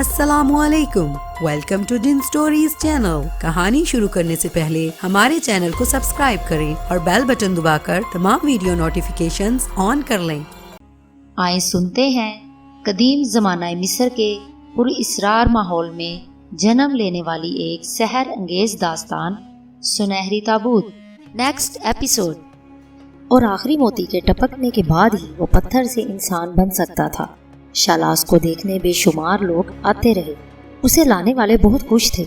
السلام علیکم، welcome to done stories channel. کہانی شروع کرنے سے پہلے ہمارے چینل کو سبسکرائب کریں اور بیل بٹن دبا کر تمام ویڈیو نوٹیفیکیشنز آن کر لیں۔ آئیں سنتے ہیں قدیم زمانہ مصر کے پر اسرار ماحول میں جنم لینے والی ایک سحر انگیز داستان، سنہری تابوت۔ Next episode. اور آخری موتی کے ٹپکنے کے بعد ہی وہ پتھر سے انسان بن سکتا تھا۔ شالاس کو دیکھنے بے شمار لوگ آتے رہے، اسے لانے والے بہت خوش تھے۔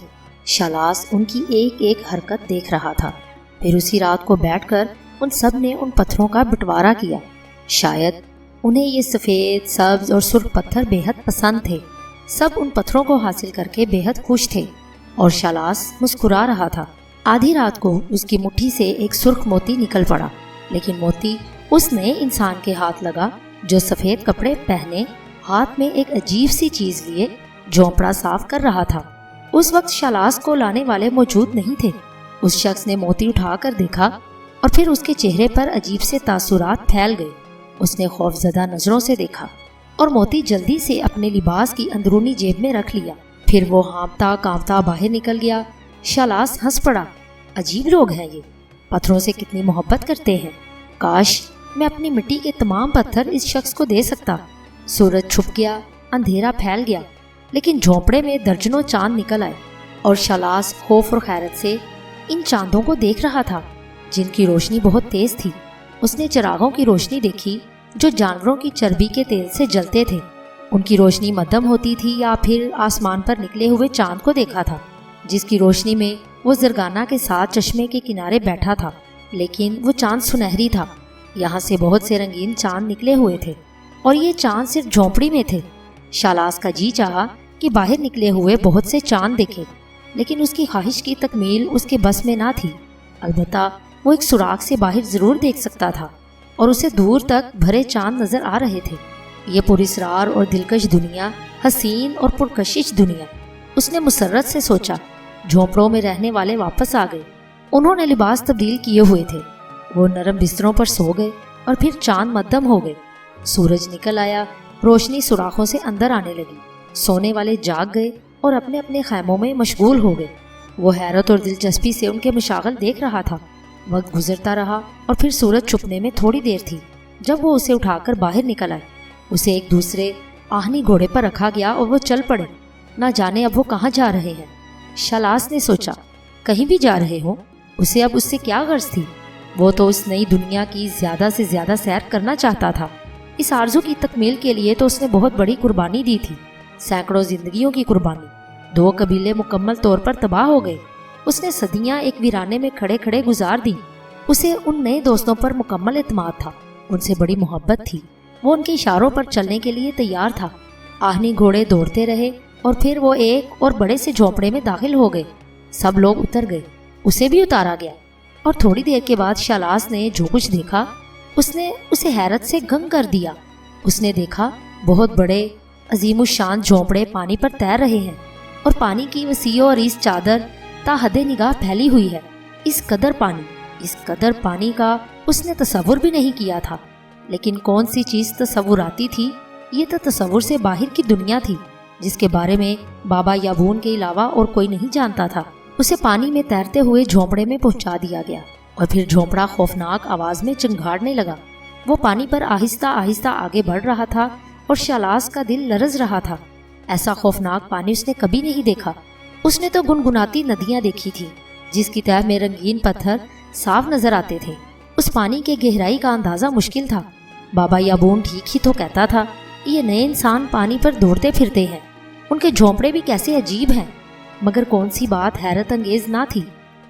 شالاس ان کی ایک ایک حرکت دیکھ رہا تھا۔ پھر اسی رات کو بیٹھ کر ان سب نے ان پتھروں کا بٹوارا کیا۔ شاید انہیں یہ سفید، سبز اور سرخ پتھر بے حد پسند تھے۔ سب ان پتھروں کو حاصل کر کے بے حد خوش تھے اور شالاس مسکرا رہا تھا۔ آدھی رات کو اس کی مٹھی سے ایک سرخ موتی نکل پڑا، لیکن موتی اس نے انسان کے ہاتھ لگا جو سفید کپڑے پہنے، ہاتھ میں ایک عجیب سی چیز لیے جھونپڑا صاف کر رہا تھا۔ اس وقت شالاس کو لانے والے موجود نہیں تھے۔ اس شخص نے موتی اٹھا کر دیکھا اور پھر اس کے چہرے پر عجیب سے تاثرات پھیل گئے۔ اس نے خوفزدہ نظروں سے دیکھا اور موتی جلدی سے اپنے لباس کی اندرونی جیب میں رکھ لیا۔ پھر وہ ہانپتا کانپتا باہر نکل گیا۔ شالاس ہنس پڑا۔ عجیب لوگ ہیں یہ، پتھروں سے کتنی محبت کرتے ہیں۔ کاش میں اپنی مٹی کے تمام پتھر اس شخص کو دے سکتا۔ سورج چھپ گیا، اندھیرا پھیل گیا، لیکن جھونپڑے میں درجنوں چاند نکل آئے اور شالاس خوف اور حیرت سے ان چاندوں کو دیکھ رہا تھا جن کی روشنی بہت تیز تھی۔ اس نے چراغوں کی روشنی دیکھی جو جانوروں کی چربی کے تیل سے جلتے تھے۔ ان کی روشنی مدھم ہوتی تھی، یا پھر آسمان پر نکلے ہوئے چاند کو دیکھا تھا جس کی روشنی میں وہ زرگانہ کے ساتھ چشمے کے کنارے بیٹھا تھا، لیکن وہ چاند سنہری تھا۔ یہاں سے بہت سے رنگین چاند نکلے ہوئے تھے اور یہ چاند صرف جھونپڑی میں تھے۔ شالاس کا جی چاہا کہ باہر نکلے ہوئے بہت سے چاند دیکھے، لیکن اس کی خواہش کی تکمیل اس کے بس میں نہ تھی۔ البتہ وہ ایک سوراخ سے باہر ضرور دیکھ سکتا تھا اور اسے دور تک بھرے چاند نظر آ رہے تھے۔ یہ پراسرار اور دلکش دنیا، حسین اور پرکشش دنیا، اس نے مسرت سے سوچا۔ جھونپڑوں میں رہنے والے واپس آ گئے۔ انہوں نے لباس تبدیل کیے ہوئے تھے۔ وہ نرم بستروں پر سو گئے اور پھر چاند مدھم ہو گئے۔ سورج نکل آیا، روشنی سوراخوں سے اندر آنے لگی۔ سونے والے جاگ گئے اور اپنے اپنے خیموں میں مشغول ہو گئے۔ وہ حیرت اور دلچسپی سے ان کے مشاغل دیکھ رہا تھا۔ وقت گزرتا رہا اور پھر سورج چھپنے میں تھوڑی دیر تھی جب وہ اسے اٹھا کر باہر نکل آئے۔ اسے ایک دوسرے آہنی گھوڑے پر رکھا گیا اور وہ چل پڑے۔ نہ جانے اب وہ کہاں جا رہے ہیں۔ شالاس نے سوچا، کہیں بھی جا رہے ہوں، اسے اب اس سے کیا غرض تھی؟ وہ تو اس نئی دنیا کی زیادہ سے زیادہ سیر کرنا چاہتا تھا۔ اس آرزو کی تکمیل کے لیے تو اس نے بہت بڑی قربانی دی تھی، سینکڑوں زندگیوں کی قربانی۔ 2 قبیلے مکمل طور پر تباہ ہو گئے۔ اس نے صدیاں ایک ویرانے میں کھڑے کھڑے گزار دی۔ اسے ان نئے دوستوں پر مکمل اعتماد تھا، ان سے بڑی محبت تھی۔ وہ ان کے اشاروں پر چلنے کے لیے تیار تھا۔ آہنی گھوڑے دوڑتے رہے اور پھر وہ ایک اور بڑے سے جھونپڑے میں داخل ہو گئے۔ سب لوگ اتر گئے، اسے بھی اتارا گیا، اور تھوڑی دیر کے بعد شالاس نے جو کچھ دیکھا اس نے اسے حیرت سے گنگ کر دیا۔ اس نے دیکھا بہت بڑے عظیم الشان جھونپڑے پانی پر تیر رہے ہیں اور پانی کی وسیع و عریض چادر تا حد نگاہ پھیلی ہوئی ہے۔ اس قدر پانی کا اس نے تصور بھی نہیں کیا تھا۔ لیکن کون سی چیز تصوراتی تھی؟ یہ تو تصور سے باہر کی دنیا تھی جس کے بارے میں بابا یابون کے علاوہ اور کوئی نہیں جانتا تھا۔ اسے پانی میں تیرتے ہوئے جھونپڑے میں پہنچا دیا گیا اور پھر جھونپڑا خوفناک آواز میں چنگھاڑنے لگا۔ وہ پانی پر آہستہ آہستہ آگے بڑھ رہا تھا اور شالاس کا دل لرز رہا تھا۔ ایسا خوفناک پانی اس نے کبھی نہیں دیکھا۔ اس نے تو گنگناتی ندیاں دیکھی تھی جس کی تہہ میں رنگین پتھر صاف نظر آتے تھے۔ اس پانی کے گہرائی کا اندازہ مشکل تھا۔ بابا یابون ٹھیک ہی تو کہتا تھا، یہ نئے انسان پانی پر دوڑتے پھرتے ہیں، ان کے جھونپڑے بھی کیسے عجیب ہیں۔ مگر کون سی بات حیرت انگیز نہ تھی؟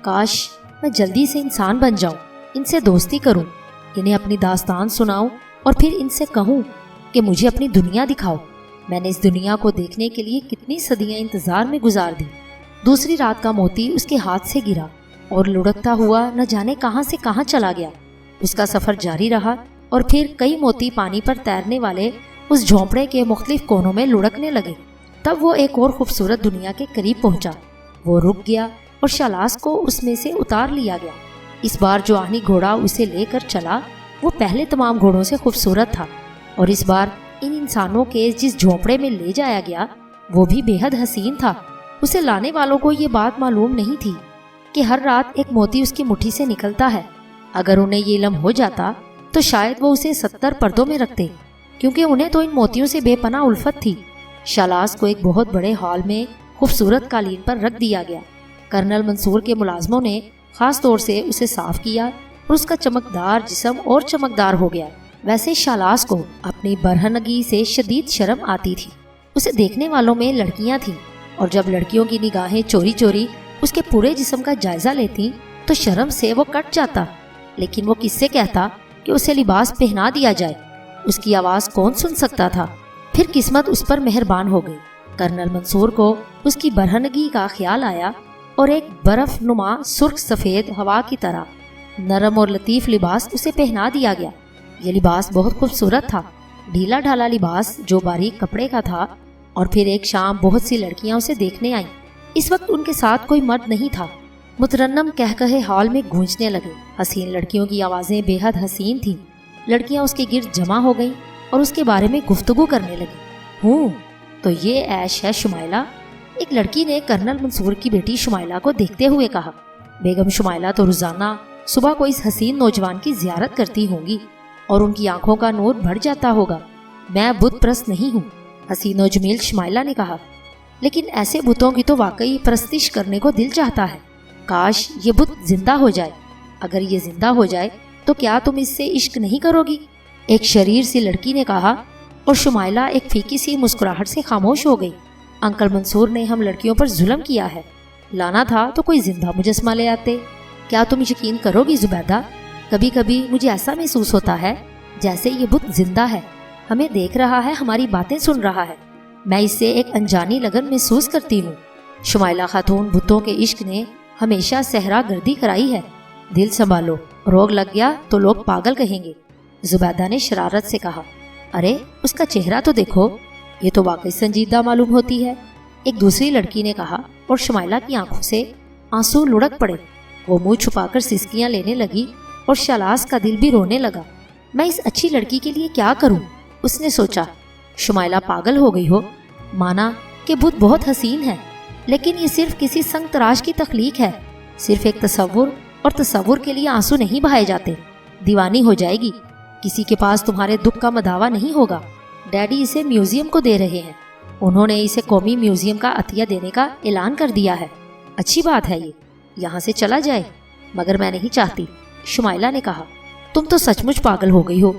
کاش میں جلدی سے انسان بن جاؤں، ان سے دوستی کروں، انہیں اپنی داستان سناؤں اور پھر ان سے کہوں کہ مجھے اپنی دنیا دکھاؤ۔ میں نے اس دنیا کو دیکھنے کے لیے کتنی صدیاں انتظار میں گزار دی۔ دوسری رات کا موتی اس کے ہاتھ سے گرا اور لڑکتا ہوا نہ جانے کہاں سے کہاں چلا گیا۔ اس کا سفر جاری رہا اور پھر کئی موتی پانی پر تیرنے والے اس جھونپڑے کے مختلف کونوں میں لڑکنے لگے۔ تب وہ ایک اور خوبصورت دنیا کے قریب پہنچا۔ وہ رک گیا اور شالاس کو اس میں سے اتار لیا گیا۔ اس بار جو آہنی گھوڑا اسے لے کر چلا وہ پہلے تمام گھوڑوں سے خوبصورت تھا، اور اس بار ان انسانوں کے جس جھونپڑے میں لے جایا گیا وہ بھی بے حد حسین تھا۔ اسے لانے والوں کو یہ بات معلوم نہیں تھی کہ ہر رات ایک موتی اس کی مٹھی سے نکلتا ہے۔ اگر انہیں یہ علم ہو جاتا تو شاید وہ اسے 70 پردوں میں رکھتے، کیونکہ انہیں تو ان موتیوں سے بے پناہ الفت تھی۔ شالاس کو ایک بہت بڑے ہال میں خوبصورت قالین پر رکھ دیا گیا۔ کرنل منصور کے ملازموں نے خاص طور سے اسے صاف کیا اور اس کا چمکدار جسم اور چمکدار ہو گیا۔ ویسے شالاس کو اپنی برہنگی سے شدید شرم آتی تھی۔ اسے دیکھنے والوں میں لڑکیاں تھیں، اور جب لڑکیوں کی نگاہیں چوری چوری اس کے پورے جسم کا جائزہ لیتی تو شرم سے وہ کٹ جاتا۔ لیکن وہ کس سے کہتا کہ اسے لباس پہنا دیا جائے؟ اس کی آواز کون سن سکتا تھا؟ پھر قسمت اس پر مہربان ہو گئی۔ کرنل منصور کو اس کی برہنگی کا خیال آیا اور ایک برف نما سرخ سفید ہوا کی طرح نرم اور لطیف لباس اسے پہنا دیا گیا۔ یہ لباس بہت خوبصورت تھا، ڈھیلا ڈھالا لباس جو باریک کپڑے کا تھا۔ اور پھر ایک شام بہت سی لڑکیاں اسے دیکھنے آئیں۔ اس وقت ان کے ساتھ کوئی مرد نہیں تھا۔ مترنم کہے ہال میں گونجنے لگے۔ حسین لڑکیوں کی آوازیں بے حد حسین تھیں۔ لڑکیاں اس کے گرد جمع ہو گئیں اور اس کے بارے میں گفتگو کرنے لگیں۔ تو یہ عیش ہے شمائلہ؟ ایک لڑکی نے کرنل منصور کی بیٹی شمائلہ کو دیکھتے ہوئے کہا۔ بیگم شمائلہ تو روزانہ صبح کو اس حسین نوجوان کی زیارت کرتی ہوں گی اور ان کی آنکھوں کا نور بڑھ جاتا ہوگا۔ میں بت پرست نہیں ہوں، حسین و جمیل شمائلہ نے کہا، لیکن ایسے بتوں کی تو واقعی پرستش کرنے کو دل چاہتا ہے۔ کاش یہ بت زندہ ہو جائے۔ اگر یہ زندہ ہو جائے تو کیا تم اس سے عشق نہیں کرو گی؟ ایک شریر سی لڑکی نے کہا، اور شمائلہ ایک پھیکی سی مسکراہٹ سے خاموش ہو گئی۔ انکل منصور نے ہم لڑکیوں پر ظلم کیا ہے، لانا تھا تو کوئی زندہ مجسمہ لے آتے۔ کیا تم یقین کرو گی زبیدہ، کبھی کبھی مجھے ایسا محسوس ہوتا ہے جیسے یہ بت زندہ ہے، ہمیں دیکھ رہا ہے، ہماری باتیں سن رہا ہے۔ میں اس سے ایک انجانی لگن محسوس کرتی ہوں۔ شمائلہ خاتون، بتوں کے عشق نے ہمیشہ صحرا گردی کرائی ہے، دل سنبھالو، روگ لگ گیا تو لوگ پاگل کہیں گے۔ زبیدہ نے شرارت سے کہا، ارے اس کا چہرہ تو دیکھو، یہ تو واقعی سنجیدہ معلوم ہوتی ہے۔ ایک دوسری لڑکی نے کہا، اور شمائلہ کی آنکھوں سے آنسو لڑک پڑے۔ وہ منہ چھپا کر سسکیاں لینے لگی اور شالاس کا دل بھی رونے لگا۔ میں اس اچھی لڑکی کے لیے کیا کروں؟ اس نے سوچا۔ شمائلہ پاگل ہو گئی ہو؟ مانا کہ بت بہت حسین ہے، لیکن یہ صرف کسی سنگ تراش کی تخلیق ہے، صرف ایک تصور، اور تصور کے لیے آنسو نہیں بہائے جاتے۔ دیوانی ہو جائے گی، کسی کے پاس تمہارے دکھ کا مداوا نہیں ہوگا۔ ڈیڈی اسے میوزیم کو دے رہے ہیں، انہوں نے اسے قومی میوزیم کا عطیہ دینے کا اعلان کر دیا ہے۔ اچھی بات ہے، یہ یہاں سے چلا جائے، مگر میں نہیں چاہتی۔ شمائلہ نے کہا، تم تو سچ مچ پاگل ہو گئی ہو۔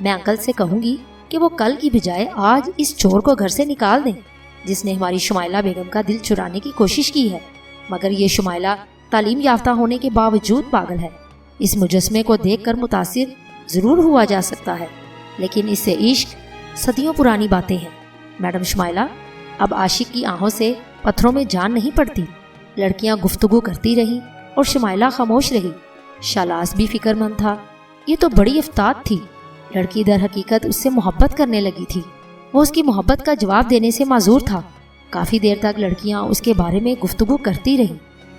میں انکل سے کہوں گی کہ وہ کل کی بجائے آج اس چور کو گھر سے نکال دیں جس نے ہماری شمائلہ بیگم کا دل چرانے کی کوشش کی ہے۔ مگر یہ شمائلہ تعلیم یافتہ ہونے کے باوجود پاگل ہے۔ اس مجسمے کو دیکھ کر متاثر ضرور ہوا جا سکتا ہے، لیکن اس سے عشق صدیوں پرانی باتیں ہیں۔ میڈم شمائلہ، اب عاشق کی آنکھوں سے پتھروں میں جان نہیں پڑتی۔ لڑکیاں گفتگو کرتی رہیں اور شمائلہ خاموش رہی۔ شالاس بھی فکر مند تھا۔ یہ تو بڑی افتاد تھی۔ لڑکی در حقیقت اس سے محبت کرنے لگی تھی۔ وہ اس کی محبت کا جواب دینے سے معذور تھا۔ کافی دیر تک لڑکیاں اس کے بارے میں گفتگو کرتی رہیں،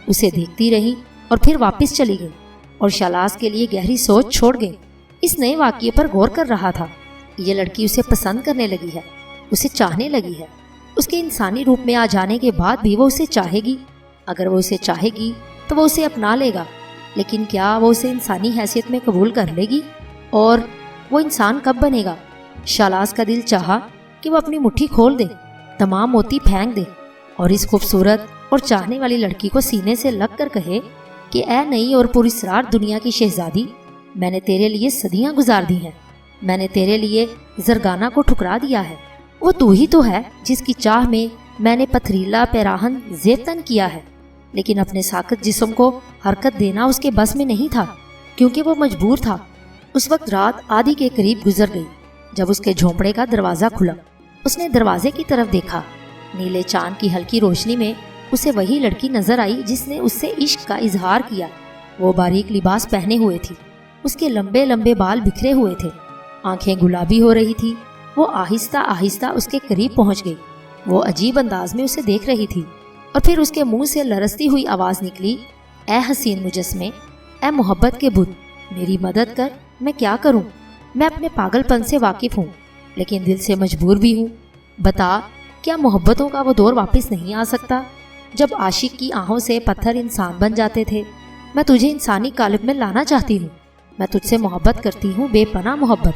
اسے دیکھتی رہیں اور پھر واپس چلی گئیں، اور شالاس کے لیے گہری سوچ چھوڑ گئیں۔ اس نئے واقعے پر غور کر رہا تھا۔ یہ لڑکی اسے پسند کرنے لگی ہے، اسے چاہنے لگی ہے۔ اس کے انسانی روپ میں آ جانے کے بعد بھی وہ اسے چاہے گی۔ اگر وہ اسے چاہے گی تو وہ اسے اپنا لے گا، لیکن کیا وہ اسے انسانی حیثیت میں قبول کر لے گی؟ اور وہ انسان کب بنے گا؟ شالاس کا دل چاہا کہ وہ اپنی مٹھی کھول دے، تمام موتی پھینک دے، اور اس خوبصورت اور چاہنے والی لڑکی کو سینے سے لگ کر کہے کہ اے نئی اور پراسرار دنیا کی شہزادی، میں نے تیرے لیے صدیاں گزار دی ہیں، میں نے تیرے لیے زرگانہ کو ٹھکرا دیا ہے۔ وہ تو ہی تو ہے جس کی چاہ میں نے پتھریلا پیراہن زیتن کیا ہے، لیکن اپنے ساکت جسم کو حرکت دینا اس کے بس میں نہیں تھا، کیونکہ وہ مجبور تھا۔ اس وقت رات آدھی کے قریب گزر گئی جب اس کے جھونپڑے کا دروازہ کھلا۔ اس نے دروازے کی طرف دیکھا۔ نیلے چاند کی ہلکی روشنی میں اسے وہی لڑکی نظر آئی جس نے اس سے عشق کا اظہار کیا۔ وہ باریک لباس پہنے ہوئے تھی، اس کے لمبے لمبے بال بکھرے ہوئے تھے، آنکھیں گلابی ہو رہی تھی۔ وہ آہستہ آہستہ اس کے قریب پہنچ گئی۔ وہ عجیب انداز میں اسے دیکھ رہی تھی، اور پھر اس کے منہ سے لرزتی ہوئی آواز نکلی، اے حسین مجسمے، اے محبت کے بت، میری مدد کر، میں کیا کروں؟ میں اپنے پاگل پن سے واقف ہوں، لیکن دل سے مجبور بھی ہوں۔ بتا کیا محبتوں کا وہ دور واپس نہیں آ سکتا جب عاشق کی آہوں سے پتھر انسان بن جاتے تھے؟ میں تجھے انسانی قالب میں لانا چاہتی ہوں۔ میں تجھ سے محبت کرتی ہوں، بے پناہ محبت۔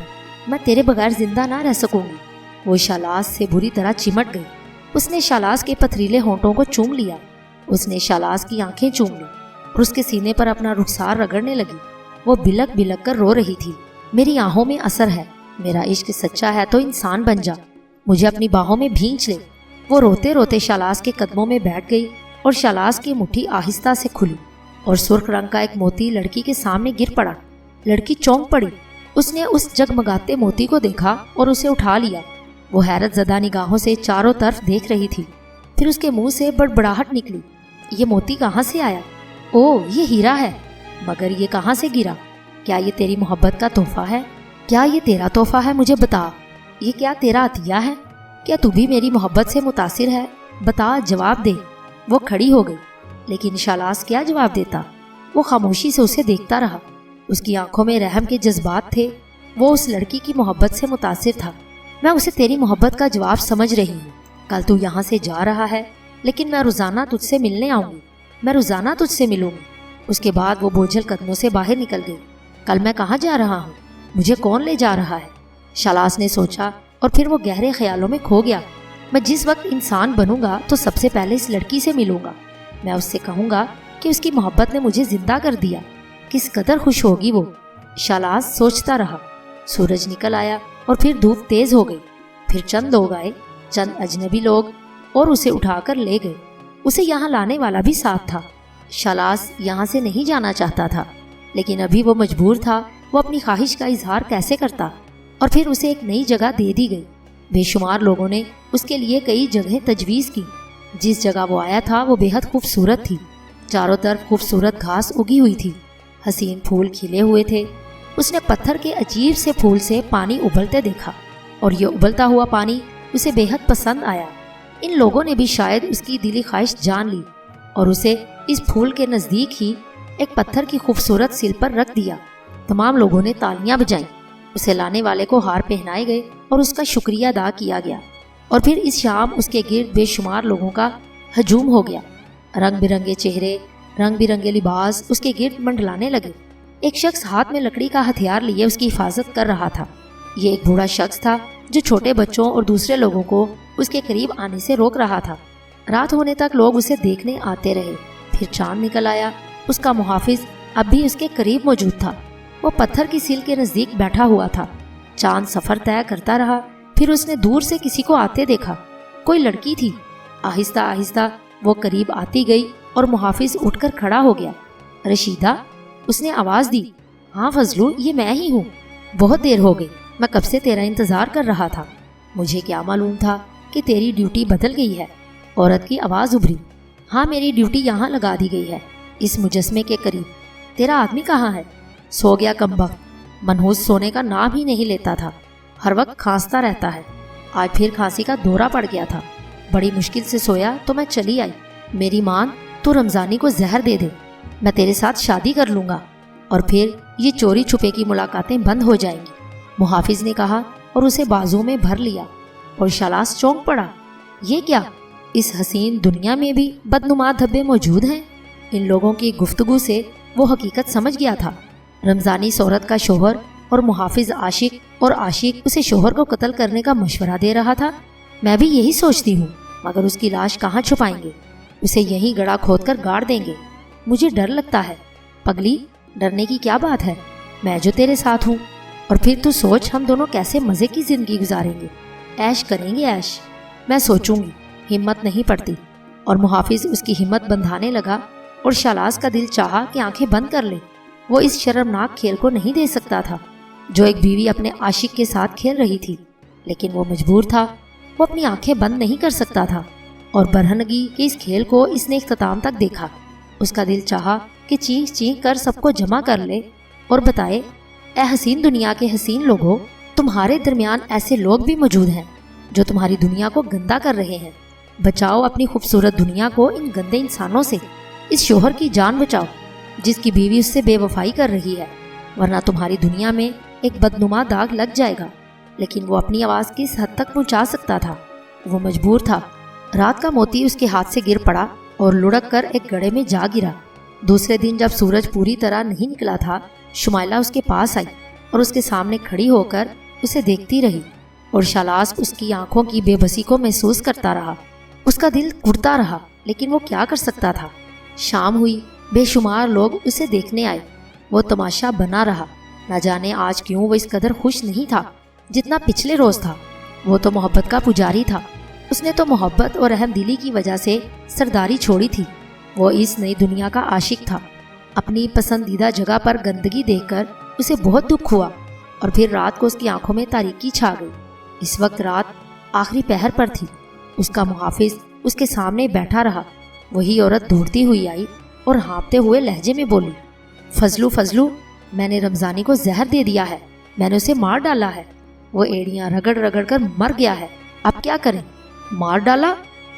میں تیرے بغیر زندہ نہ رہ سکوں گی۔ وہ شالاس سے بری طرح چمٹ گئی۔ اس نے شالاس کے پتھریلے ہونٹوں کو چوم لیا۔ اس نے شالاس کی آنکھیں چوم لی اور اس کے سینے پر اپنا رخسار رگڑنے لگی۔ وہ بلک بلک کر رو رہی تھی۔ میری آنکھوں میں اثر ہے، میرا عشق سچا ہے تو انسان بن جا، مجھے اپنی باہوں میں بھینچ لے۔ وہ روتے روتے شالاس کے قدموں میں بیٹھ گئی اور شالاس کی مٹھی آہستہ سے کھلی اور سرخ رنگ کا ایک موتی لڑکی کے سامنے گر پڑا۔ لڑکی چونک پڑی۔ اس نے اس جگمگاتے موتی کو دیکھا اور اسے اٹھا لیا۔ وہ حیرت زدہ نگاہوں سے چاروں طرف دیکھ رہی تھی۔ پھر اس کے منہ سے بڑبڑاہٹ نکلی، یہ موتی کہاں سے آیا؟ او، یہ ہیرا ہے، مگر یہ کہاں سے گرا؟ کیا یہ تیری محبت کا تحفہ ہے؟ کیا یہ تیرا تحفہ ہے؟ مجھے بتا، یہ کیا تیرا عطیہ ہے؟ کیا تو بھی میری محبت سے متاثر ہے؟ بتا، جواب دے۔ وہ کھڑی ہو گئی، لیکن شالاس کیا جواب دیتا؟ وہ خاموشی سے اسے دیکھتا رہا۔ اس کی آنکھوں میں رحم کے جذبات تھے۔ وہ اس لڑکی کی محبت سے متاثر تھا۔ میں اسے تیری محبت کا جواب سمجھ رہی ہوں۔ کل تو یہاں سے جا رہا ہے، لیکن میں روزانہ تجھ سے ملنے آؤں گی، میں روزانہ تجھ سے ملوں گی۔ اس کے بعد وہ بوجھل قدموں سے باہر نکل گئی۔ کل میں کہاں جا رہا ہوں؟ مجھے کون لے جا رہا ہے؟ شالاس نے سوچا اور پھر وہ گہرے خیالوں میں کھو گیا۔ میں جس وقت انسان بنوں گا تو سب سے پہلے اس لڑکی سے ملوں گا۔ میں اس سے کہوں گا کہ اس کی محبت نے مجھے زندہ کر دیا، کس قدر خوش ہوگی وہ۔ شالاس سوچتا رہا۔ سورج نکل آیا اور پھر دھوپ تیز ہو گئی۔ پھر چند لوگ آئے، چند اجنبی لوگ، اور اسے اٹھا کر لے گئے۔ اسے یہاں لانے والا بھی ساتھ تھا۔ شالاس یہاں سے نہیں جانا چاہتا تھا، لیکن ابھی وہ مجبور تھا۔ وہ اپنی خواہش کا اظہار کیسے کرتا؟ اور پھر اسے ایک نئی جگہ دے دی گئی۔ بے شمار لوگوں نے اس کے لیے کئی جگہیں تجویز کی۔ جس جگہ وہ آیا تھا وہ بے حد خوبصورت تھی۔ چاروں طرف خوبصورت گھاس اگی ہوئی تھی، حسین پھول کھلے ہوئے تھے۔ اس نے پتھر کے عجیب سے پھول سے پانی ابلتے دیکھا اور یہ ابلتا ہوا پانی اسے بے حد پسند آیا۔ ان لوگوں نے بھی شاید اس کی دلی خواہش جان لی اور اسے اس پھول کے نزدیک ہی ایک پتھر کی خوبصورت سل پر رکھ دیا۔ تمام لوگوں نے تالیاں بجائیں۔ اسے لانے والے کو ہار پہنائے گئے اور اس کا شکریہ ادا کیا گیا۔ اور پھر اس شام اس کے گرد بے شمار لوگوں کا ہجوم ہو گیا۔ رنگ برنگے چہرے، رنگ برنگے لباس اس کے گرد منڈلانے لگے۔ ایک شخص ہاتھ میں لکڑی کا ہتھیار لیے اس کی حفاظت کر رہا تھا۔ یہ ایک بوڑھا شخص تھا جو چھوٹے بچوں اور دوسرے لوگوں کو اس کے قریب آنے سے روک رہا تھا۔ رات ہونے تک لوگ اسے دیکھنے آتے رہے۔ پھر چاند نکل آیا۔ اس کا محافظ اب بھی اس کے قریب موجود تھا۔ وہ پتھر کی سیل کے نزدیک بیٹھا ہوا تھا۔ چاند سفر طے کرتا رہا۔ پھر اس نے دور سے کسی کو آتے دیکھا۔ کوئی لڑکی تھی۔ آہستہ آہستہ وہ قریب آتی گئی اور محافظ اٹھ کر کھڑا ہو گیا۔ رشیدہ، اس نے آواز دی۔ ہاں فضلو، یہ میں ہی ہوں۔ بہت دیر ہو گئی، میں کب سے تیرا انتظار کر رہا تھا۔ مجھے کیا معلوم تھا کہ تیری ڈیوٹی بدل گئی ہے۔ عورت کی آواز ابھری۔ ہاں، میری ڈیوٹی یہاں لگا دی گئی ہے، اس مجسمے کے قریب۔ تیرا آدمی کہاں ہے؟ سو گیا کمبخت، منحوس سونے کا نام ہی نہیں لیتا تھا، ہر وقت کھانستا رہتا ہے۔ آج پھر کھانسی کا دورہ پڑ گیا تھا، بڑی مشکل سے سویا تو میں چلی آئی۔ میری مان، تو رمضانی کو زہر دے دے، میں تیرے ساتھ شادی کر لوں گا اور پھر یہ چوری چھپے کی ملاقاتیں بند ہو جائیں گی، محافظ نے کہا اور اسے بازو میں بھر لیا۔ اور شالاس چونک پڑا۔ یہ کیا؟ اس حسین دنیا میں بھی بدنما دھبے موجود ہیں؟ ان لوگوں کی گفتگو سے وہ حقیقت سمجھ گیا تھا۔ رمضانی عورت کا شوہر اور محافظ عاشق، اور عاشق اسے شوہر کو قتل کرنے کا مشورہ دے رہا تھا۔ میں بھی یہی سوچتی ہوں، مگر اس کی لاش کہاں چھپائیں گے؟ اسے یہیں گڑھا کھود کر گاڑ دیں گے۔ مجھے ڈر لگتا ہے۔ پگلی، ڈرنے کی کیا بات ہے؟ میں جو تیرے ساتھ ہوں۔ اور پھر تو سوچ ہم دونوں کیسے مزے کی زندگی گزاریں گے، عیش کریں گے عیش۔ میں سوچوں گی، ہمت نہیں پڑتی۔ اور محافظ اس کی ہمت بندھانے لگا اور شالاس کا دل چاہا کہ آنکھیں بند کر لے۔ وہ اس شرمناک کھیل کو نہیں دے سکتا تھا جو ایک بیوی اپنے عاشق کے ساتھ کھیل رہی تھی، لیکن وہ مجبور تھا۔ وہ اپنی آنکھیں بند نہیں کر سکتا تھا اور برہنگی کے اس کھیل کو اس نے اختتام تک دیکھا۔ اس کا دل چاہا کہ چینخ چینخ کر سب کو جمع کر لے اور بتائے، اے حسین دنیا کے حسین لوگوں، تمہارے درمیان ایسے لوگ بھی موجود ہیں جو تمہاری دنیا کو گندا کر رہے ہیں۔ بچاؤ اپنی خوبصورت دنیا کو ان گندے انسانوں سے۔ اس شوہر کی جان بچاؤ جس کی بیوی اس سے بے وفائی کر رہی ہے، ورنہ تمہاری دنیا میں ایک بدنما داغ لگ جائے گا۔ لیکن وہ اپنی آواز کس حد تک پہنچا سکتا تھا؟ وہ مجبور تھا۔ رات کا موتی اس کے ہاتھ سے گر پڑا اور لڑک کر ایک گڑھے میں جا گرا۔ دوسرے دن جب سورج پوری طرح نہیں نکلا تھا، شمائلہ اس کے پاس آئی اور اس کے سامنے کھڑی ہو کر اسے دیکھتی رہی، اور شالاس اس کی آنکھوں کی بے بسی کو محسوس کرتا رہا۔ اس کا دل کڑتا رہا، لیکن وہ کیا کر سکتا تھا؟ شام ہوئی، بے شمار لوگ اسے دیکھنے آئے۔ وہ تماشا بنا رہا۔ نہ جانے آج کیوں وہ اس قدر خوش نہیں تھا جتنا پچھلے روز تھا۔ وہ تو محبت کا پجاری تھا۔ اس نے تو محبت اور رحم دلی کی وجہ سے سرداری چھوڑی تھی۔ وہ اس نئی دنیا کا عاشق تھا۔ اپنی پسندیدہ جگہ پر گندگی دیکھ کر اسے بہت دکھ ہوا، اور پھر رات کو اس کی آنکھوں میں تاریکی چھا گئی۔ اس وقت رات آخری پہر پر تھی۔ اس کا محافظ اس کے سامنے بیٹھا رہا۔ وہی عورت دوڑتی ہوئی آئی اور ہانپتے ہوئے لہجے میں بولی، فضلو فضلو، میں نے رمضانی کو زہر دے دیا ہے، میں نے اسے مار ڈالا ہے، وہ ایڑیاں رگڑ رگڑ کر مر گیا ہے، اب کیا کریں؟ مار ڈالا؟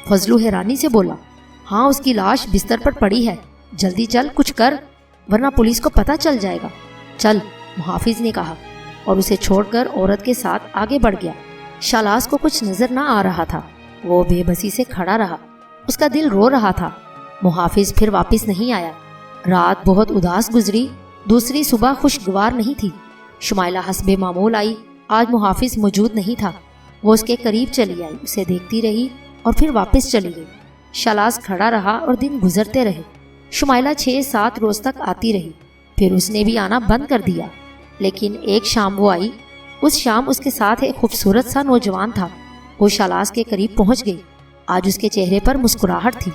فضلو حیرانی سے بولا، ہاں اس کی لاش بستر پر پڑی ہے، جلدی چل کچھ کر ورنہ پولیس کو پتہ چل جائے گا۔ چل، محافظ نے کہا، اور اسے چھوڑ کر عورت کے ساتھ آگے بڑھ گیا۔ شالاس کو کچھ نظر نہ آ رہا تھا۔ وہ بے بسی سے کھڑا رہا۔ اس کا دل رو رہا تھا۔ محافظ پھر واپس نہیں آیا۔ رات بہت اداس گزری۔ دوسری صبح خوشگوار نہیں تھی۔ شمائلہ حسب معمول آئی۔ آج محافظ موجود نہیں تھا۔ وہ اس کے قریب چلی آئی، اسے دیکھتی رہی اور پھر واپس چلی گئی۔ شالاس کھڑا رہا اور دن گزرتے رہے۔ شمائلہ 6-7 روز تک آتی رہی، پھر اس نے بھی آنا بند کر دیا۔ لیکن ایک شام وہ آئی۔ اس شام اس کے ساتھ ایک خوبصورت سا نوجوان تھا۔ وہ شالاس کے قریب پہنچ گئی۔ آج اس کے چہرے پر مسکراہٹ تھی۔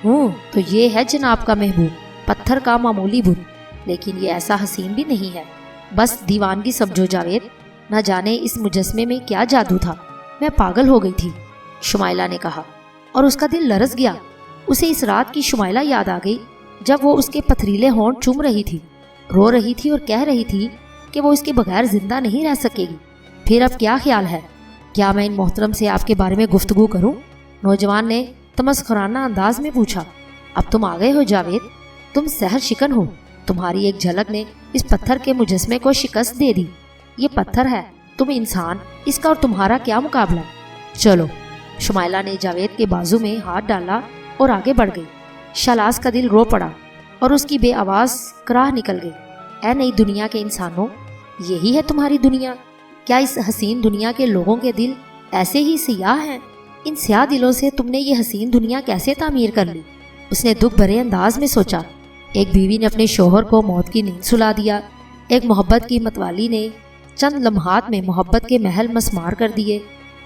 تو یہ ہے جناب کا محبوب، پتھر کا معمولی بت، لیکن یہ ایسا حسین بھی نہیں ہے۔ بس دیوانگی سمجھو جاوید، نہ جانے اس مجسمے میں کیا جادو تھا، میں پاگل ہو گئی تھی، شمائلہ نے کہا، اور اس کا دل لرز گیا۔ اسے اس رات کی شمائلہ یاد آ گئی جب وہ اس کے پتھریلے ہونٹ چوم رہی تھی، رو رہی تھی اور کہہ رہی تھی کہ وہ اس کے بغیر زندہ نہیں رہ سکے گی۔ پھر اب کیا خیال ہے؟ کیا میں ان محترم سے آپ کے بارے میں گفتگو کروں؟ نوجوان نے تمسخرانہ انداز میں پوچھا۔ اب تم آ گئے ہو جاوید، تم سحر شکن ہو، تمہاری ایک جھلک نے اس پتھر کے مجسمے کو شکست دے دی۔ یہ پتھر ہے، تم انسان، اس کا اور تمہارا کیا مقابلہ؟ چلو۔ شمائلہ نے جاوید کے بازو میں ہاتھ ڈالا اور آگے بڑھ گئی۔ شالاس کا دل رو پڑا اور اس کی بے آواز کراہ نکل گئی۔ اے نئی دنیا کے انسانوں، یہی ہے تمہاری دنیا؟ کیا اس حسین دنیا کے لوگوں کے دل ایسے ہی سیاہ ہیں؟ ان سیاہ دلوں سے تم نے یہ حسین دنیا کیسے تعمیر کر لی؟ اس نے دکھ بھرے انداز میں سوچا۔ ایک بیوی نے اپنے شوہر کو موت کی نیند سلا دیا۔ ایک محبت کی متوالی نے چند لمحات میں محبت کے محل مسمار کر دیے۔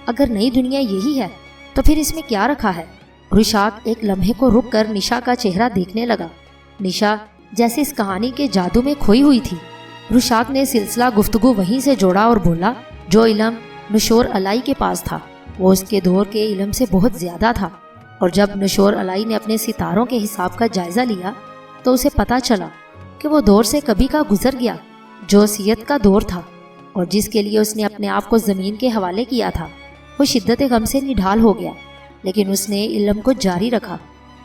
اگر نئی دنیا یہی ہے تو پھر اس میں کیا رکھا ہے؟ رشاک ایک لمحے کو رک کر نشا کا چہرہ دیکھنے لگا۔ نشا جیسے اس کہانی کے جادو میں کھوئی ہوئی تھی۔ رشاک نے سلسلہ گفتگو وہیں سے جوڑا اور بولا، جو علم نشور علائی کے پاس تھا وہ اس کے دور کے علم سے بہت زیادہ تھا، اور جب نشور علائی نے اپنے ستاروں کے حساب کا جائزہ لیا تو اسے پتہ چلا کہ وہ دور سے کبھی کا گزر گیا جو سیت کا دور تھا، اور جس کے لیے اس نے اپنے آپ کو زمین کے حوالے کیا تھا وہ شدت غم سے نڈھال ہو گیا۔ لیکن اس نے علم کو جاری رکھا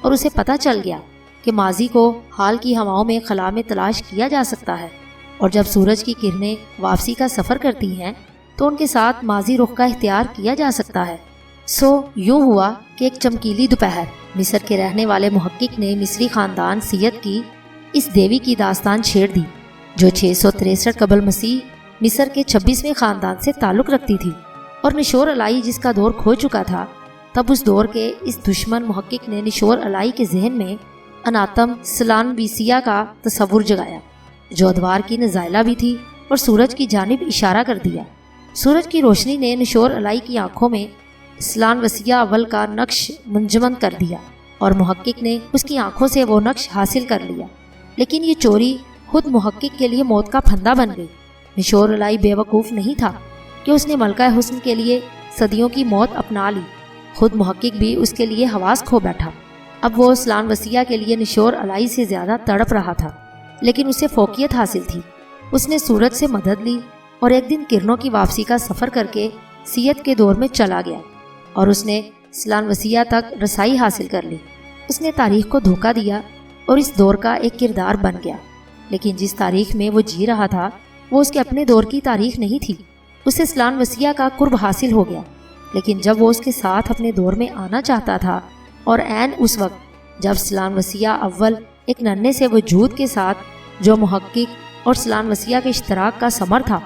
اور اسے پتہ چل گیا کہ ماضی کو حال کی ہواؤں میں خلا میں تلاش کیا جا سکتا ہے، اور جب سورج کی کرنیں واپسی کا سفر کرتی ہیں تو ان کے ساتھ ماضی رخ کا اختیار کیا جا سکتا ہے۔ سو یوں ہوا کہ ایک چمکیلی دوپہر مصر کے رہنے والے محقق نے مصری خاندان سیت کی اس دیوی کی داستان چھیڑ دی جو 663 قبل مسیح مصر کے 26ویں خاندان سے تعلق رکھتی تھی، اور نشور علائی جس کا دور کھو چکا تھا، تب اس دور کے اس دشمن محقق نے نشور علائی کے ذہن میں اناتم سلانویسیا کا تصور جگایا، جو ادوار کی نزائلہ بھی تھی اور سورج کی جانب اشارہ کر دیا۔ سورج کی روشنی نے نشور علائی کی آنکھوں میں سلانویسیا اول کا نقش منجمد کر دیا، اور محقق نے اس کی آنکھوں سے وہ نقش حاصل کر لیا۔ لیکن یہ چوری خود محقق کے لیے موت کا پھندا بن گئی۔ نشور علائی بے وقوف نہیں تھا کہ اس نے ملکہ حسن کے لیے صدیوں کی موت اپنا لی، خود محقق بھی اس کے لیے حواس کھو بیٹھا۔ اب وہ سلانویسیا کے لیے نشور علائی سے زیادہ تڑپ رہا تھا، لیکن اسے فوقیت حاصل تھی۔ اس نے سورج سے مدد لی اور ایک دن کرنوں کی واپسی کا سفر کر کے سیت کے دور میں چلا گیا، اور اس نے سلانویسیا تک رسائی حاصل کر لی۔ اس نے تاریخ کو دھوکہ دیا اور اس دور کا ایک کردار بن گیا، لیکن جس تاریخ میں وہ جی رہا تھا وہ اس کے اپنے دور کی تاریخ نہیں تھی۔ اسے سلانویسیا کا قرب حاصل ہو گیا، لیکن جب وہ اس کے ساتھ اپنے دور میں آنا چاہتا تھا اور عین اس وقت جب سلان وسیع اول ایک ننھے سے وجود کے ساتھ جو محقق اور سلان وسیع کے اشتراک کا ثمر تھا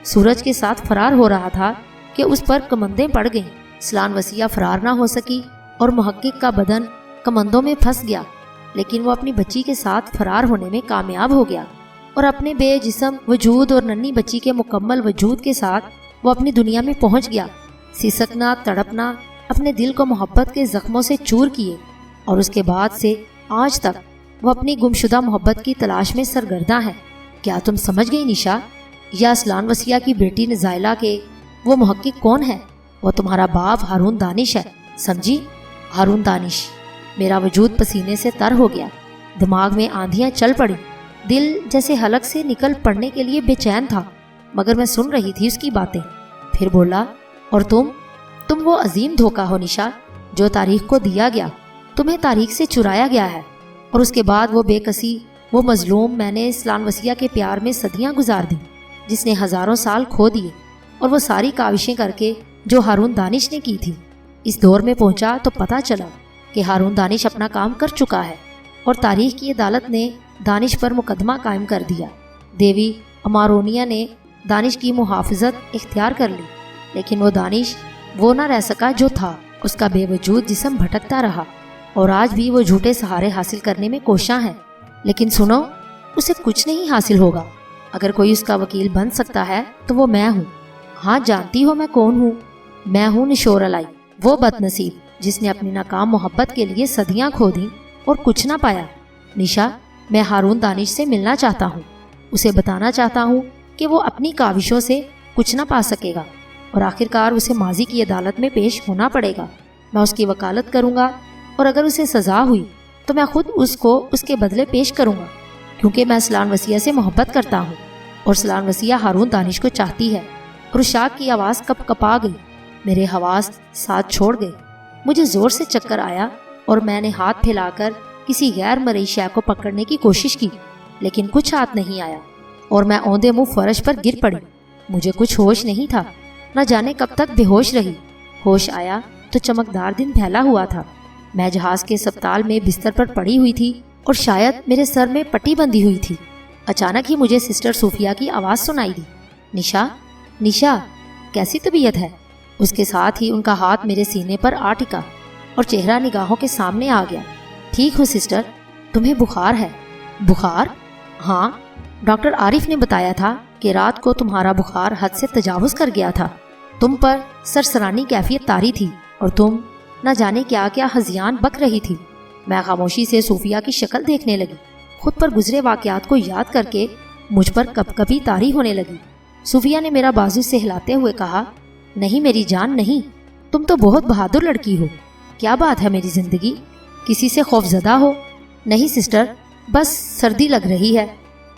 سورج کے ساتھ فرار ہو رہا تھا کہ اس پر کمندیں پڑ گئیں۔ سلان وسیع فرار نہ ہو سکی اور محقق کا بدن کمندوں میں پھنس گیا، لیکن وہ اپنی بچی کے ساتھ فرار ہونے میں کامیاب ہو گیا اور اپنے بے جسم وجود اور ننھی بچی کے مکمل وجود کے ساتھ وہ اپنی دنیا میں پہنچ گیا۔ سسکنا تڑپنا اپنے دل کو محبت کے زخموں سے چور کیے، اور اس کے بعد سے آج تک وہ اپنی گمشدہ محبت کی تلاش میں سرگرداں ہے۔ کیا تم سمجھ گئی نشا؟ یا سلان وسیع کی بیٹی نزائلہ کے وہ محقق کون ہے؟ وہ تمہارا باپ ہارون دانش ہے، سمجھی؟ ہارون دانش۔ میرا وجود پسینے سے تر ہو گیا، دماغ میں آندھیاں چل پڑی، دل جیسے حلق سے نکل پڑنے کے لیے بے چین تھا، مگر میں سن رہی تھی اس کی باتیں۔ پھر بولا، اور تم وہ عظیم دھوکہ ہو نشا جو تاریخ کو دیا گیا، تمہیں تاریخ سے چرایا گیا ہے، اور اس کے بعد وہ بے کسی، وہ مظلوم میں نے سلان وسیع کے پیار میں صدیاں گزار دیں، جس نے ہزاروں سال کھو دیے، اور وہ ساری کاوشیں کر کے جو ہارون دانش نے کی تھی اس دور میں پہنچا تو پتہ چلا کہ ہارون دانش اپنا کام کر چکا ہے، اور تاریخ کی عدالت نے دانش پر مقدمہ قائم کر دیا۔ دیوی امارونیا نے دانش کی محافظت اختیار کر لی، لیکن وہ دانش وہ نہ رہ سکا جو تھا، اس کا بے وجود جسم بھٹکتا رہا، اور آج بھی وہ جھوٹے سہارے حاصل کرنے میں کوشاں ہے۔ لیکن سنو، اسے کچھ نہیں حاصل ہوگا۔ اگر کوئی اس کا وکیل بن سکتا ہے تو وہ میں ہوں۔ ہاں، جانتی ہو میں کون ہوں؟ میں ہوں نشور علائی، وہ بد نصیب جس نے اپنی ناکام محبت کے لیے صدیاں کھو دیں اور کچھ نہ پایا۔ نشا، میں ہارون دانش سے ملنا چاہتا ہوں، اسے بتانا چاہتا ہوں کہ وہ اپنی کاوشوں سے کچھ نہ پا سکے گا، اور آخرکار اسے ماضی کی عدالت میں پیش ہونا پڑے گا۔ میں اس کی وکالت کروں گا، اور اگر اسے سزا ہوئی تو میں خود اس کو اس کے بدلے پیش کروں گا، کیونکہ میں سلان وسیع سے محبت کرتا ہوں، اور سلان وسیع ہارون دانش کو چاہتی ہے۔ اور شاک کی آواز کپ کپا گئی، میرے حواس ساتھ چھوڑ گئے، مجھے زور سے چکر آیا، اور میں نے ہاتھ پھیلا کر کسی غیر مرئی شے کو پکڑنے کی کوشش کی، لیکن کچھ ہاتھ نہیں آیا، اور میں اوندے منہ فرش پر گر پڑی۔ مجھے کچھ ہوش نہیں تھا، نہ جانے کب تک بے ہوش رہی۔ ہوش آیا تو چمکدار دن پھیلا ہوا تھا، میں جہاز کے اسپتال میں بستر پر پڑی ہوئی تھی، اور شاید میرے سر میں پٹی بندھی ہوئی تھی۔ اچانک ہی مجھے سسٹر صوفیہ کی آواز سنائی دی، نشا، نشا، کیسی طبیعت ہے؟ اس کے ساتھ ہی ان کا ہاتھ میرے سینے پر آ ٹکا، اور چہرہ نگاہوں کے سامنے آ گیا۔ ٹھیک ہو سسٹر، تمہیں بخار ہے؟ بخار؟ ہاں، ڈاکٹر عارف نے بتایا تھا کہ رات کو تمہارا بخار حد سے تجاوز کر گیا تھا، تم پر سرسرانی کیفیت طاری تھی، اور تم نہ جانے کیا کیا ہذیان بک رہی تھی۔ میں خاموشی سے صوفیہ کی شکل دیکھنے لگی، خود پر گزرے واقعات کو یاد کر کے مجھ پر کب کبھی طاری ہونے لگی۔ صوفیہ نے میرا بازو سے ہلاتے ہوئے کہا، نہیں میری جان نہیں، تم تو بہت بہادر لڑکی ہو۔ کیا بات ہے میری زندگی، کسی سے خوف زدہ ہو؟ نہیں سسٹر، بس سردی لگ رہی ہے،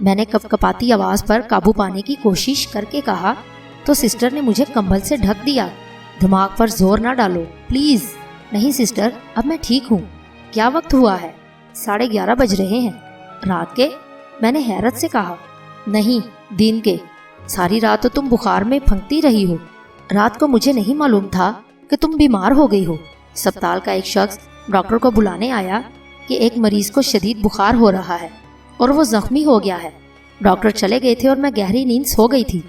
میں نے کپ کپاتی آواز پر قابو پانے کی کوشش کر کے کہا، تو سسٹر نے مجھے کمبل سے ڈھک دیا۔ دماغ پر زور نہ ڈالو پلیز۔ نہیں سسٹر، اب میں ٹھیک ہوں۔ کیا وقت ہوا ہے؟ 11:30 بج رہے ہیں۔ رات کے؟ میں نے حیرت سے کہا۔ نہیں، دن کے۔ ساری رات تو تم بخار میں پھنکتی رہی ہو۔ رات کو مجھے نہیں معلوم تھا کہ تم بیمار ہو گئی ہو۔ اسپتال کا ایک شخص ڈاکٹر کو بلانے آیا کہ ایک مریض کو شدید بخار ہو رہا ہے اور وہ زخمی ہو گیا ہے۔ ڈاکٹر چلے گئے تھے اور میں گہری نیند سو گئی تھی۔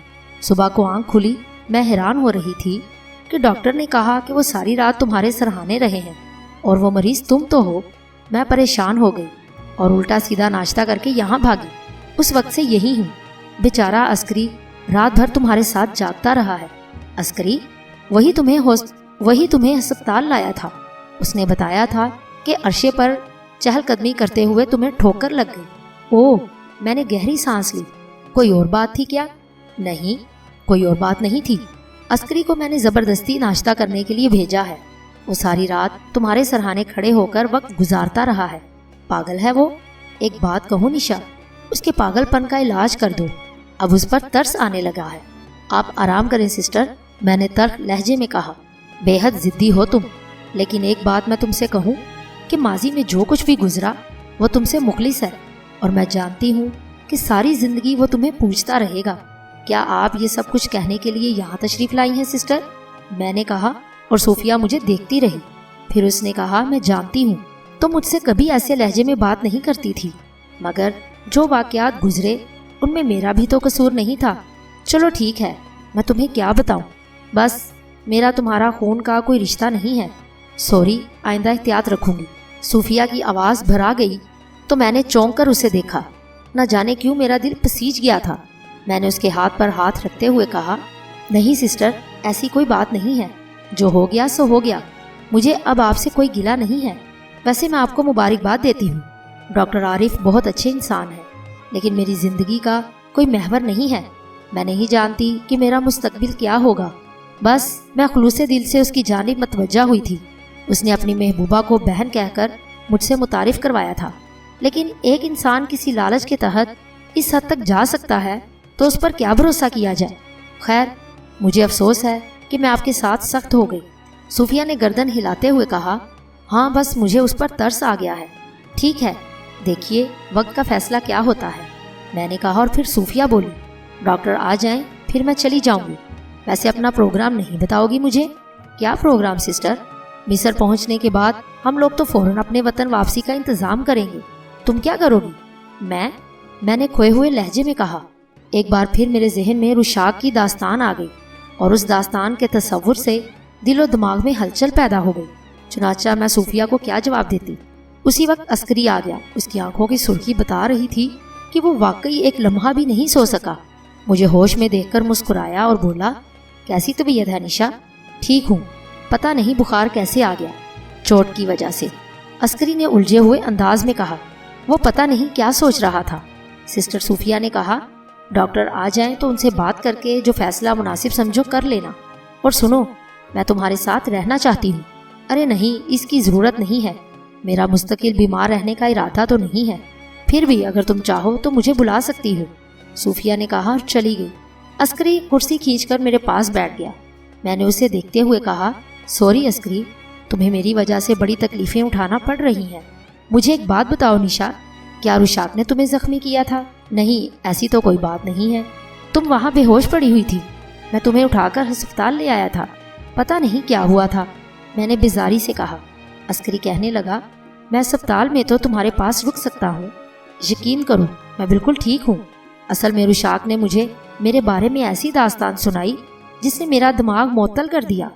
صبح کو آنکھ کھلی، میں حیران ہو رہی تھی کہ ڈاکٹر نے کہا کہ وہ ساری رات تمہارے سرہانے رہے ہیں اور وہ مریض تم تو ہو۔ میں پریشان ہو گئی اور الٹا سیدھا ناشتہ کر کے یہاں بھاگی۔ اس وقت سے یہی ہوں۔ بیچارہ عسکری رات بھر تمہارے ساتھ جاگتا رہا ہے۔ عسکری؟ وہی تمہیں ہسپتال لایا تھا۔ اس نے بتایا تھا کہ عرشے پر چہل قدمی کرتے ہوئے تمہیں ٹھوکر لگ گئی۔ اوہ، میں نے گہری سانس لی۔ کوئی اور بات تھی کیا؟ نہیں، کوئی اور بات نہیں تھی۔ عسکری کو میں نے زبردستی ناشتہ کرنے کے لیے بھیجا ہے۔ وہ ساری رات تمہارے سرہانے کھڑے ہو کر وقت گزارتا رہا ہے۔ پاگل ہے وہ۔ ایک بات کہوں نشا، اس کے پاگل پن کا علاج کر دو۔ اب اس پر ترس آنے لگا ہے۔ آپ آرام کریں سسٹر، میں نے تلخ لہجے میں کہا۔ بے حد ضدی ہو تم، لیکن ایک بات میں تم سے کہوں کہ ماضی میں جو کچھ بھی گزرا وہ تم سے مخلص ہے، اور میں جانتی ہوں کہ ساری زندگی وہ تمہیں پوچھتا رہے گا۔ کیا آپ یہ سب کچھ کہنے کے لیے یہاں تشریف لائی ہیں سسٹر؟ میں نے کہا، اور صوفیہ مجھے دیکھتی رہی۔ پھر اس نے کہا، میں جانتی ہوں تو مجھ سے کبھی ایسے لہجے میں بات نہیں کرتی تھی، مگر جو واقعات گزرے ان میں میرا بھی تو قصور نہیں تھا۔ چلو ٹھیک ہے، میں تمہیں کیا بتاؤں، بس میرا تمہارا خون کا کوئی رشتہ نہیں ہے۔ سوری، آئندہ احتیاط رکھوں گی۔ صوفیہ کی آواز بھرا گئی تو میں نے چونک کر اسے دیکھا۔ نہ جانے کیوں میرا دل پسیج گیا تھا۔ میں نے اس کے ہاتھ پر ہاتھ رکھتے ہوئے کہا، نہیں سسٹر، ایسی کوئی بات نہیں ہے، جو ہو گیا سو ہو گیا، مجھے اب آپ سے کوئی گلہ نہیں ہے۔ ویسے میں آپ کو مبارکباد دیتی ہوں، ڈاکٹر عارف بہت اچھے انسان ہیں، لیکن میری زندگی کا کوئی محور نہیں ہے۔ میں نہیں جانتی کہ میرا مستقبل کیا ہوگا، بس میں خلوص دل سے اس کی جانب متوجہ ہوئی تھی۔ اس نے اپنی محبوبہ کو بہن کہہ کر مجھ سے متعارف کروایا تھا، لیکن ایک انسان کسی لالچ کے تحت اس حد تک جا سکتا ہے تو اس پر کیا بھروسہ کیا جائے۔ خیر، مجھے افسوس ہے کہ میں آپ کے ساتھ سخت ہو گئی۔ صوفیہ نے گردن ہلاتے ہوئے کہا، ہاں بس مجھے اس پر ترس آ گیا ہے۔ ٹھیک ہے، دیکھیے وقت کا فیصلہ کیا ہوتا ہے، میں نے کہا، اور پھر صوفیہ بولی، ڈاکٹر آ جائیں پھر میں چلی جاؤں گی۔ ویسے اپنا پروگرام نہیں بتاؤ گی مجھے؟ کیا پروگرام سسٹر؟ مصر پہنچنے کے بعد ہم لوگ تو فوراً اپنے وطن واپسی کا انتظام کریں گے، تم کیا کرو گی؟ میں نے کھوئے ہوئے لہجے میں کہا۔ ایک بار پھر میرے ذہن میں رشاق کی داستان آ گئی اور اس داستان کے تصور سے دل و دماغ میں ہلچل پیدا ہو گئی۔ چنانچہ میں صوفیہ کو کیا جواب دیتی؟ اسی وقت عسکری آ گیا۔ اس کی آنکھوں کی سرخی بتا رہی تھی کہ وہ واقعی ایک لمحہ بھی نہیں سو سکا۔ مجھے ہوش میں دیکھ کر مسکرایا اور بولا، کیسی طبیعت ہے نشا؟ ٹھیک ہوں، پتہ نہیں بخار کیسے آ گیا، چوٹ کی وجہ سے، عسکری نے الجھے ہوئے انداز میں کہا۔ وہ پتہ نہیں کیا سوچ رہا تھا۔ سسٹر صوفیہ نے کہا، ڈاکٹر آ جائیں تو ان سے بات کر کے جو فیصلہ مناسب سمجھو کر لینا، اور سنو، میں تمہارے ساتھ رہنا چاہتی ہوں۔ ارے نہیں، اس کی ضرورت نہیں ہے، میرا مستقل بیمار رہنے کا ارادہ تو نہیں ہے، پھر بھی اگر تم چاہو تو مجھے بلا سکتی ہو، صوفیہ نے کہا اور چلی گئی۔ عسکری کرسی کھینچ کر میرے پاس بیٹھ گیا۔ میں نے اسے دیکھتے ہوئے کہا، سوری عسکری، تمہیں میری وجہ سے بڑی تکلیفیں اٹھانا پڑ رہی ہیں۔ مجھے ایک بات بتاؤ نشا، کیا رشاق نے تمہیں زخمی کیا تھا؟ نہیں، ایسی تو کوئی بات نہیں ہے، تم وہاں بے ہوش پڑی ہوئی تھی، میں تمہیں اٹھا کر ہسپتال لے آیا تھا، پتہ نہیں کیا ہوا تھا، میں نے بیزاری سے کہا۔ عسکری کہنے لگا، میں ہسپتال میں تو تمہارے پاس رک سکتا ہوں، یقین کرو میں بالکل ٹھیک ہوں۔ اصل میں رشاق نے مجھے میرے بارے میں ایسی داستان سنائی جس نے میرا دماغ معطل کر دیا،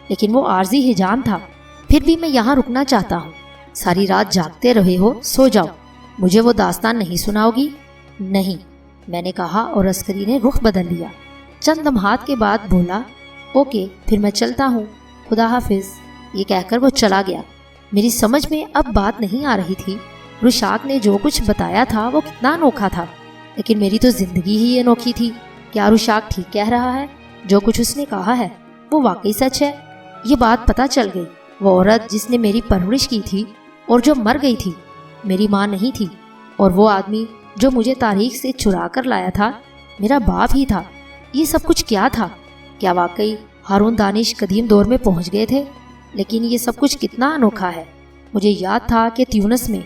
لیکن وہ عارضی ہجام تھا، پھر بھی میں یہاں رکنا چاہتا ہوں۔ ساری رات جاگتے رہے ہو، سو جاؤ، مجھے وہ داستان نہیں سناؤ گی؟ نہیں، میں نے کہا، اور عسکری نے رخ بدل لیا۔ چند لمحات کے بعد بولا، اوکے پھر میں چلتا ہوں، خدا حافظ۔ یہ کہہ کر وہ چلا گیا۔ میری سمجھ میں اب بات نہیں آ رہی تھی، رشاق نے جو کچھ بتایا تھا وہ کتنا انوکھا تھا، لیکن میری تو زندگی ہی انوکھی تھی۔ کیا رشاق ٹھیک کہہ رہا ہے؟ جو کچھ اس نے کہا ہے وہ واقعی سچ ہے۔ یہ بات پتہ چل گئی، وہ عورت جس نے میری پرورش کی تھی اور جو مر گئی تھی، میری ماں نہیں تھی، اور وہ آدمی جو مجھے تاریخ سے چرا کر لایا تھا میرا باپ ہی تھا۔ یہ سب کچھ کیا تھا؟ کیا واقعی ہارون دانش قدیم دور میں پہنچ گئے تھے؟ لیکن یہ سب کچھ کتنا انوکھا ہے۔ مجھے یاد تھا کہ تیونس میں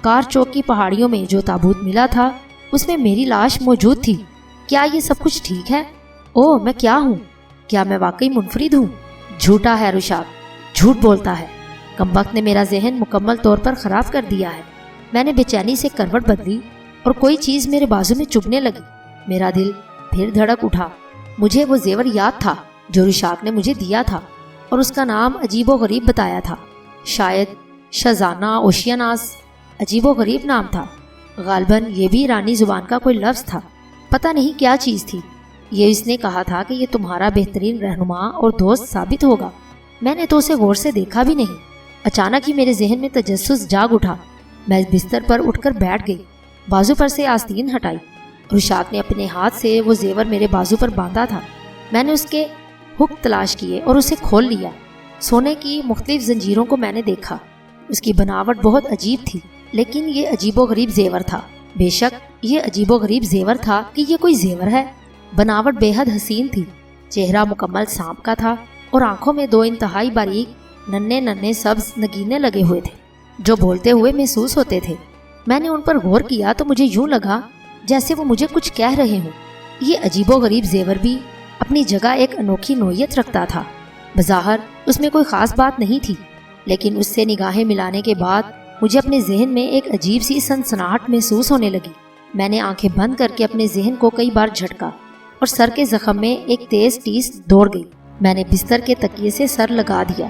کار چوک کی پہاڑیوں میں جو تابوت ملا تھا اس میں میری لاش موجود تھی۔ کیا یہ سب کچھ ٹھیک ہے؟ اوہ، میں کیا ہوں؟ کیا میں واقعی منفرد ہوں؟ جھوٹا ہے رشاق، جھوٹ بولتا ہے۔ کمبخت نے میرا ذہن مکمل طور پر خراب کر دیا ہے۔ میں نے بے چینی سے کروٹ بدلی اور کوئی چیز میرے بازو میں چبھنے لگی۔ میرا دل پھر دھڑک اٹھا۔ مجھے وہ زیور یاد تھا جو رشاق نے مجھے دیا تھا، اور اس کا نام عجیب و غریب بتایا تھا، شاید شزانہ اوشیناس۔ عجیب و غریب نام تھا، غالباً یہ بھی ایرانی زبان کا کوئی لفظ تھا، پتہ نہیں کیا چیز تھی۔ یہ اس نے کہا تھا کہ یہ تمہارا بہترین رہنما اور دوست ثابت ہوگا۔ میں نے تو اسے غور سے دیکھا بھی نہیں۔ اچانک ہی میرے ذہن میں تجسس جاگ اٹھا۔ میں بستر پر اٹھ کر بیٹھ گئی، بازو پر سے آستین ہٹائی۔ رشاق نے اپنے ہاتھ سے وہ زیور میرے بازو پر باندھا تھا۔ میں نے اس کے ہک تلاش کیے اور اسے کھول لیا۔ سونے کی مختلف زنجیروں کو میں نے دیکھا۔ اس کی بناوٹ بہت عجیب تھی، لیکن یہ عجیب و غریب زیور تھا۔ بے شک یہ عجیب و غریب زیور تھا کہ یہ کوئی زیور ہے۔ بناوٹ بے حد حسین تھی، چہرہ مکمل سانپ کا تھا، اور آنکھوں میں دو انتہائی باریک ننھے سبز نگینے لگے ہوئے تھے جو بولتے ہوئے محسوس ہوتے تھے۔ میں نے ان پر غور کیا تو مجھے یوں لگا جیسے وہ مجھے کچھ کہہ رہے ہوں۔ یہ عجیب و غریب زیور بھی اپنی جگہ ایک انوکھی نوعیت رکھتا تھا۔ بظاہر اس میں کوئی خاص بات نہیں تھی، لیکن اس سے نگاہیں ملانے کے بعد مجھے اپنے ذہن میں ایک عجیب سی سنسناہٹ محسوس ہونے لگی۔ میں نے آنکھیں بند کر کے اپنے ذہن کو کئی بار جھٹکا اور سر کے زخم میں ایک تیز ٹیس دوڑ گئی۔ میں نے بستر کے تکیے سے سر لگا دیا